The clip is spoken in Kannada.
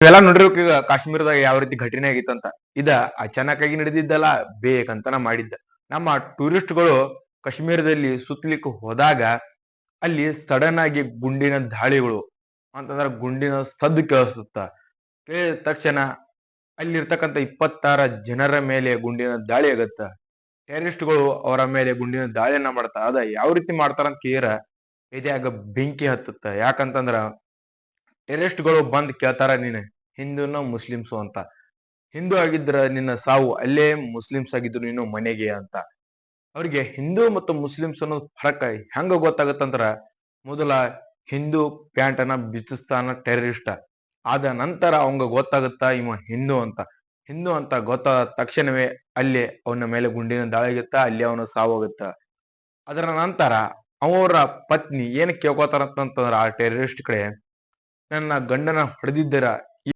ಇವೆಲ್ಲ ನೋಡಿರ್ಬೇಕು ಈಗ ಕಾಶ್ಮೀರದಾಗ ಯಾವ ರೀತಿ ಘಟನೆ ಆಗಿತ್ತಂತ. ಇದ ಅಚಾನಕ್ ಆಗಿ ನಡೆದಿದ್ದಲ್ಲ, ಬೇಕಂತನ ಮಾಡಿದ್ದ. ನಮ್ಮ ಟೂರಿಸ್ಟ್ಗಳು ಕಾಶ್ಮೀರದಲ್ಲಿ ಸುತ್ತಲಿಕ್ಕೆ ಹೋದಾಗ ಅಲ್ಲಿ ಸಡನ್ ಆಗಿ ಗುಂಡಿನ ದಾಳಿಗಳು ಅಂತಂದ್ರ ಗುಂಡಿನ ಸದ್ದು ಕೇಳಿಸುತ್ತ. ಕೇಳಿದ ತಕ್ಷಣ ಅಲ್ಲಿರ್ತಕ್ಕಂಥ 26 ಜನರ ಮೇಲೆ ಗುಂಡಿನ ದಾಳಿ ಆಗತ್ತ. ಟೆರರಿಸ್ಟ್ಗಳು ಅವರ ಮೇಲೆ ಗುಂಡಿನ ದಾಳಿಯನ್ನ ಮಾಡ್ತಾರ. ಅದ ಯಾವ ರೀತಿ ಮಾಡ್ತಾರಂತ ಕೇಳಿರ ಎದ್ಯಾಗ ಬೆಂಕಿ ಹತ್ತುತ್ತ. ಯಾಕಂತಂದ್ರ ಟೆರರಿಸ್ಟ್ಗಳು ಬಂದ್ ಕೇಳ್ತಾರ, ನೀನ್ ಹಿಂದೂನೋ ಮುಸ್ಲಿಮ್ಸು ಅಂತ. ಹಿಂದೂ ಆಗಿದ್ರ ನಿನ್ನ ಸಾವು ಅಲ್ಲೇ, ಮುಸ್ಲಿಮ್ಸ್ ಆಗಿದ್ರು ನೀನು ಮನೆಗೆ ಅಂತ. ಅವ್ರಿಗೆ ಹಿಂದೂ ಮತ್ತು ಮುಸ್ಲಿಮ್ಸ್ ಅನ್ನೋದು ಫರಕ್ ಹೆಂಗ ಗೊತ್ತಾಗತ್ತಂದ್ರ, ಮೊದಲ ಹಿಂದೂ ಪ್ಯಾಂಟ್ ಅನ್ನ ಬಿಚ್ಚಿಸ್ತಾನ ಟೆರರಿಸ್ಟ್. ಆದ ನಂತರ ಅವಂಗ ಗೊತ್ತಾಗುತ್ತ ಇವ ಹಿಂದೂ ಅಂತ. ಹಿಂದೂ ಅಂತ ಗೊತ್ತಾದ ತಕ್ಷಣವೇ ಅಲ್ಲಿ ಅವನ ಮೇಲೆ ಗುಂಡಿನ ದಾಳಿಗಿತ್ತ, ಅಲ್ಲಿ ಅವನ ಸಾವಾಗುತ್ತ. ಅದರ ನಂತರ ಅವರ ಪತ್ನಿ ಏನ್ ಕೇಳ್ಕೊತಾರಂತಂದ್ರ ಆ ಟೆರರಿಸ್ಟ್ ಕಡೆ, ನನ್ನ ಗಂಡನ ಹೊಡೆದಿದ್ದೀರ,